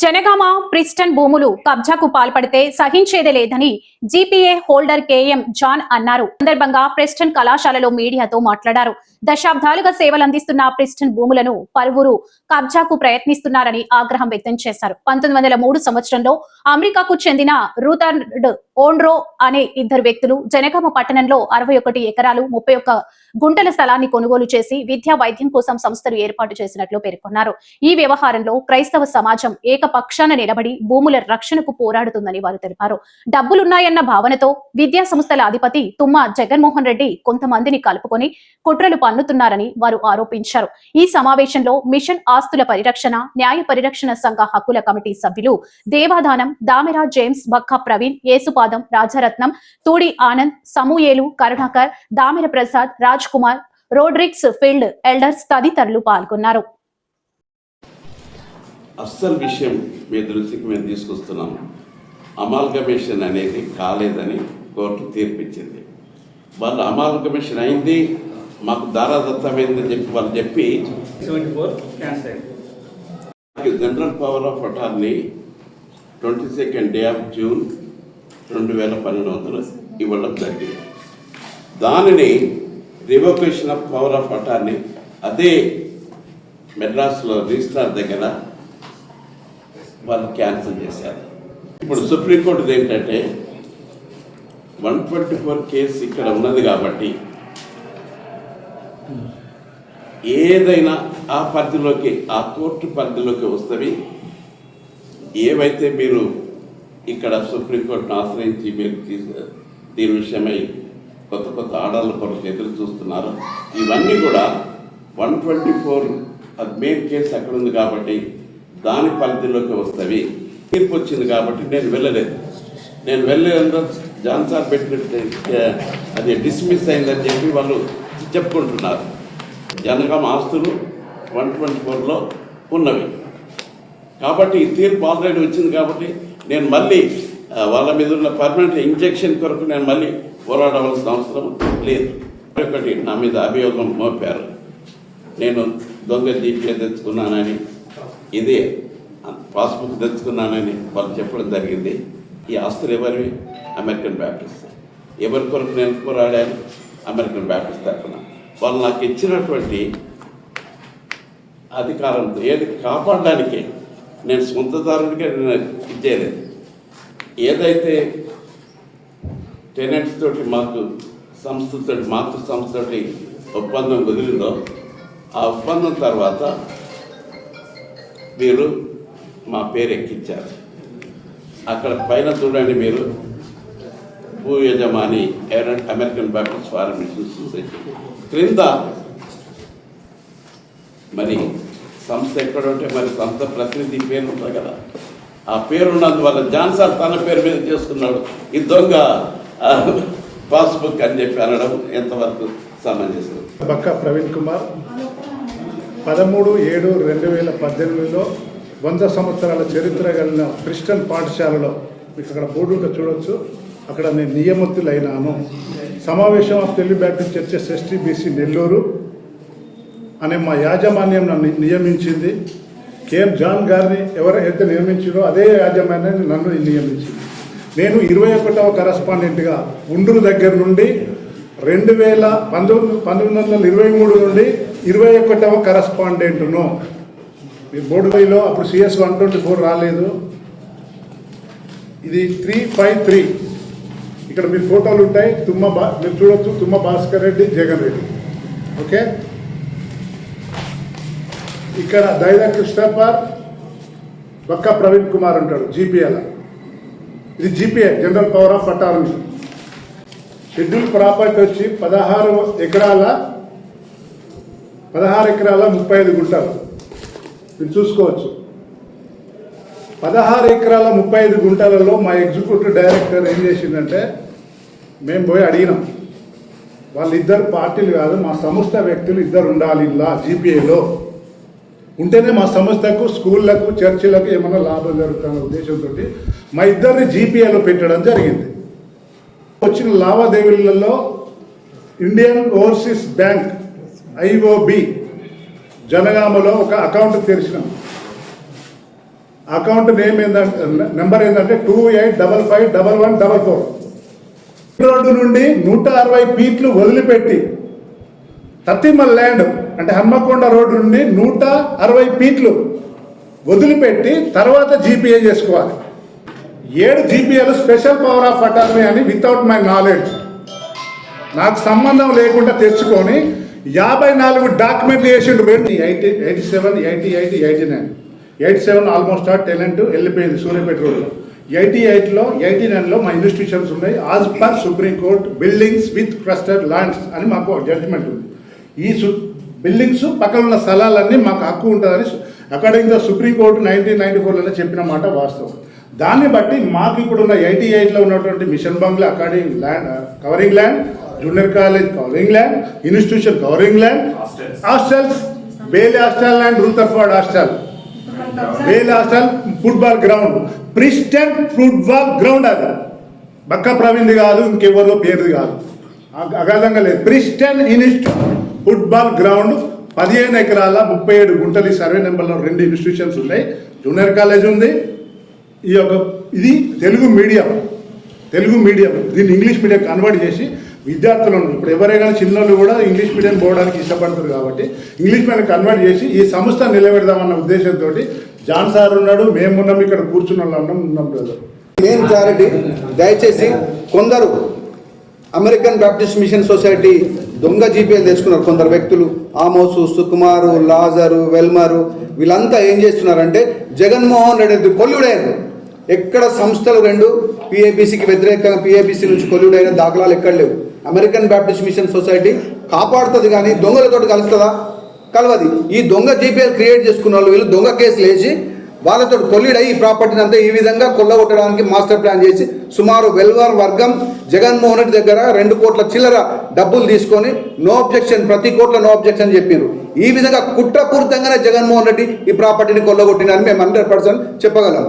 Janagama pristine భూములు కబ్జాకు పాల్పడితే సహించేదే లేదని జీపీఏ హోల్డర్ కేఎం జాన్ అన్నారు. సందర్భంగా ప్రిస్టన్ కళాశాలలో మీడియాతో మాట్లాడారు. దశాబ్దాలుగా సేవలందిస్తున్న ప్రిస్టన్ భూములను పలువురు కబ్జాకు ప్రయత్నిస్తున్నారని ఆగ్రహం వ్యక్తం చేశారు. 1903 సంవత్సరంలో అమెరికాకు చెందిన రూథర్డ్ ఓన్రో అనే ఇద్దరు వ్యక్తులు జనగామ పట్టణంలో 61 ఎకరాలు 31 గుంటల స్థలాన్ని కొనుగోలు చేసి విద్యా వైద్యం కోసం సంస్థలు ఏర్పాటు చేసినట్లు పేర్కొన్నారు. ఈ వ్యవహారంలో క్రైస్తవ సమాజం ఏకపక్షాన నిలబడి భూముల రక్షణకు పోరాడుతుందని వారు తెలిపారు. డబ్బులున్నాయన్న భావనతో విద్యా సంస్థల అధిపతి తుమ్మ జగన్మోహన్ రెడ్డి కొంతమందిని కలుపుకొని కుట్రలు పన్నుతున్నారని వారు ఆరోపించారు. ఈ సమావేశంలో మిషన్ ఆస్తుల పరిరక్షణ న్యాయ పరిరక్షణ సంఘ హక్కుల కమిటీ సభ్యులు దేవాదానం దామెరా జేమ్స్ బక్కా ప్రవీణ్ యేసుపాదం రాజరత్నం తూడి ఆనంద్ సమూయేలు కరుణాకర్ దామెర ప్రసాద్ రాజ్ కుమార్ రోడ్రిక్స్ ఫీల్డ్ ఎల్డర్స్ తదితరులు పాల్గొన్నారు. అస్సలు విషయం మీ దృష్టికి మేము తీసుకొస్తున్నాం. అమాల్గమేషన్ అనేది కాలేదని కోర్టు తీర్పిచ్చింది. వాళ్ళు అమాల్గమేషన్ అయింది, మాకు దారాదత్తమైందని చెప్పి వాళ్ళు చెప్పి 74 general power of attorney 22nd day of June 2012 ఇవ్వడం జరిగింది. దానిని revocation of power of attorney అదే మెడ్రాస్లో రిజిస్ట్రార్ దగ్గర వాళ్ళు క్యాన్సిల్ చేశారు. ఇప్పుడు సుప్రీంకోర్టుది ఏంటంటే 124 కేసు ఇక్కడ ఉన్నది కాబట్టి ఏదైనా ఆ పరిధిలోకి ఆ కోర్టు పరిధిలోకి వస్తవి. ఏవైతే మీరు ఇక్కడ సుప్రీంకోర్టును ఆశ్రయించి మీరు దీని విషయమై కొత్త కొత్త ఆర్డర్ల కొరకు ఎదురు చూస్తున్నారు, ఇవన్నీ కూడా 124 అది మెయిన్ కేసు అక్కడ ఉంది కాబట్టి దాని పరిధిలోకి వస్తవి. తీర్పు వచ్చింది కాబట్టి నేను వెళ్ళలేదు. నేను వెళ్ళేందుకు జాన్సార్ పెట్టిన అది డిస్మిస్ అయిందని చెప్పి వాళ్ళు చెప్పుకుంటున్నారు. జనగామ ఆస్తులు 124లో ఉన్నవి కాబట్టి ఈ తీర్పు ఆల్రెడీ వచ్చింది కాబట్టి నేను మళ్ళీ వాళ్ళ మీద ఉన్న పర్మనెంట్ ఇంజెక్షన్ కొరకు నేను మళ్ళీ పోరాడవలసిన అవసరం లేదు. ఒకటి నా మీద అభియోగం మోపారు, నేను దొంగ జీపీఏ తెచ్చుకున్నానని, ఇదే పాస్బుక్ తెచ్చుకున్నానని వాళ్ళు చెప్పడం జరిగింది. ఈ ఆస్తులు ఎవరివి? American Baptist. ఎవరి కొరకు నేను పోరాడాను? అమెరికన్ బ్యాప్టిస్ట్ తరఫున. వాళ్ళు నాకు ఇచ్చినటువంటి అధికారంతో ఏది కాపాడడానికే నేను సొంతదారునికే నేను ఇచ్చేయలేదు. ఏదైతే టెనెంట్స్ తోటి మాకు సంస్థతో మాతృ సంస్థతోటి ఒప్పందం కుదిరిందో ఆ ఒప్పందం తర్వాత మీరు మా పేరు ఎక్కించారు. అక్కడ పైన చూడండి మీరు, భూ యజమాని American Baptist foreign mission society క్రింద మరి సంస్థ ఎక్కడ ఉంటే మరి సంస్థ ప్రతినిధి పేరు ఉంటుంది కదా, ఆ పేరు ఉన్నందువల్ల జాన్సార్ తన పేరు మీద చేసుకున్నాడు. ఈ దొంగ పాస్బుక్ అని చెప్పి అనడం ఎంతవరకు సమంజసం? బక్కా ప్రవీణ్ కుమార్ 13/7/2018లో 100 సంవత్సరాల చరిత్ర కలిగిన క్రిస్టియన్ పాఠశాలలో మీకు అక్కడ బోర్డు ఉంటే చూడవచ్చు. అక్కడ నేను నియమితులైనాను. సమావేశం of Telugu Baptist churches STBC Nellore అనే మా యాజమాన్యం నన్ను నియమించింది. కేఎం జాన్ గారిని ఎవరైతే నియమించిందో అదే యాజమాన్యాన్ని నన్ను నియమించింది. నేను 21వ కరస్పాండెంట్గా ఉండ్రు దగ్గర నుండి 1923 నుండి 21వ కరస్పాండెంట్ను. మీ బోర్డు వైలో అప్పుడు CS 124 రాలేదు, ఇది 353. ఇక్కడ మీ ఫోటోలు ఉంటాయి. మీరు చూడొచ్చు, తుమ్మ భాస్కర్ రెడ్డి, జగన్ రెడ్డి. ఓకే, ఇక్కడ దైదా కృష్ణప్పర్, బక్కా ప్రవీణ్ కుమార్ ఉంటాడు జీపీఏలో. ఇది GPA general power of attorney. Schedule property వచ్చి 16 ఎకరాల 35 గుంటలు. మీరు చూసుకోవచ్చు. 16 ఎకరాల 35 గుంటలలో మా ఎగ్జిక్యూటివ్ డైరెక్టర్ ఏం చేసిందంటే, మేము పోయి అడిగినాం, వాళ్ళిద్దరు పార్టీలు కాదు, మా సంస్థ వ్యక్తులు ఇద్దరు ఉండాలి ఇలా జీపీఏలో, ఉంటేనే మా సంస్థకు స్కూళ్ళకు చర్చిలకు ఏమైనా లాభం జరుగుతున్న ఉద్దేశంతో మా ఇద్దరిని జీపీఏలో పెట్టడం జరిగింది. వచ్చిన లావాదేవీలలో ఇండియన్ ఓవర్సీస్ బ్యాంక్ IOB జనగామలో ఒక అకౌంట్ తెరిచినాం. అకౌంట్ నేమ్ ఏంటంటే నెంబర్ ఏంటంటే 28551144. రోడ్డు నుండి 160 ఫీట్లు వదిలిపెట్టి తత్తిమల్ ల్యాండ్ అంటే హన్మకొండ రోడ్డు నుండి 160 ఫీట్లు వదిలిపెట్టి తర్వాత జీపీఏ చేసుకోవాలి. 7 జీపీఏలు స్పెషల్ పవర్ ఆఫ్ అటార్నీ అని వితౌట్ మై నాలెడ్జ్ నాకు సంబంధం లేకుండా తెచ్చుకొని 54 డాక్యుమెంట్లు వేసిండు. 87, 88, 89, 87 ఆల్మోస్ట్ 10 వెళ్ళిపోయింది సూర్యాపేట రోడ్లో. 88లో 89లో మా ఇన్స్టిట్యూషన్స్ ఉన్నాయి. As per supreme court buildings with cluster lands అని మాకు జడ్జిమెంట్ ఉంది. ఈ బిల్డింగ్స్ పక్కన ఉన్న స్థలాలన్నీ మాకు హక్కు ఉంటుందని అకార్డింగ్ ద సుప్రీంకోర్టు 1994లోనే చెప్పిన మాట వాస్తవం. దాన్ని బట్టి మాకు ఇప్పుడున్న 88లో ఉన్నటువంటి mission bungalow according land covering land, junior college covering land, institution covering land, hostels Bailey hostel land, Rutherford hostel, Bailey hostel, football ground, Preston football ground. అది బక్క ప్రవీణ్ది కాదు, ఇంకెవరో పేరుది కాదు, అగాధంగా లేదు. ప్రిస్టన్ ఇన్స్టిట్యూట్ ఫుట్బాల్ గ్రౌండ్ 15 ఎకరాల 37 గుంటలు. సర్వే నెంబర్లో 2 institutions ఉన్నాయి. జూనియర్ కాలేజ్ ఉంది. ఇది తెలుగు మీడియం దీన్ని ఇంగ్లీష్ మీడియం కన్వర్ట్ చేసి విద్యార్థులను ఇప్పుడు ఎవరైనా చిన్నోళ్ళు కూడా ఇంగ్లీష్ మీడియం పోవడానికి ఇష్టపడతారు కాబట్టి ఇంగ్లీష్ మీడియం కన్వర్ట్ చేసి ఈ సంస్థ నిలబెడదామన్న ఉద్దేశంతో జాన్ సార్ ఉన్నాడు, మేమున్నాం, ఇక్కడ కూర్చున్న వాళ్ళు ఉన్నాం. బ్రదర్ మెయిన్ క్లారిటీ, దయచేసి కొందరు అమెరికన్ బాప్టిస్ట్ మిషన్ సొసైటీ దొంగ జీపీఎల్ తెచ్చుకున్నారు. కొందరు వ్యక్తులు ఆమోసు, సుకుమారు, లాజరు, వెల్మరు వీళ్ళంతా ఏం చేస్తున్నారంటే జగన్మోహన్ రెడ్డి కొల్లుడైన ఎక్కడ సంస్థలు 2 పిఏబిసికి వ్యతిరేకంగా పిఏబిసి నుంచి కొల్లుడైన దాఖలాలు ఎక్కడ లేవు. అమెరికన్ బాప్టిస్ట్ మిషన్ సొసైటీ కాపాడుతుంది కానీ దొంగలతో కలుస్తుందా? కలవది. ఈ దొంగ జీపీఎల్ క్రియేట్ చేసుకున్న వాళ్ళు వీళ్ళు దొంగ కేసులు వేసి వాళ్ళతో కొల్లిడై ఈ ప్రాపర్టీని అంతా ఈ విధంగా కొల్లగొట్టడానికి మాస్టర్ ప్లాన్ చేసి సుమారు వెల్వర్ వర్గం జగన్మోహన్ రెడ్డి దగ్గర 2 కోట్ల చిల్లర డబ్బులు తీసుకొని నో అబ్జెక్షన్, ప్రతి కోట్ల నో అబ్జెక్షన్ చెప్పారు. ఈ విధంగా కుట్రపూరితంగానే జగన్మోహన్ రెడ్డి ఈ ప్రాపర్టీని కొల్లగొట్టినని మేము 100% చెప్పగలం.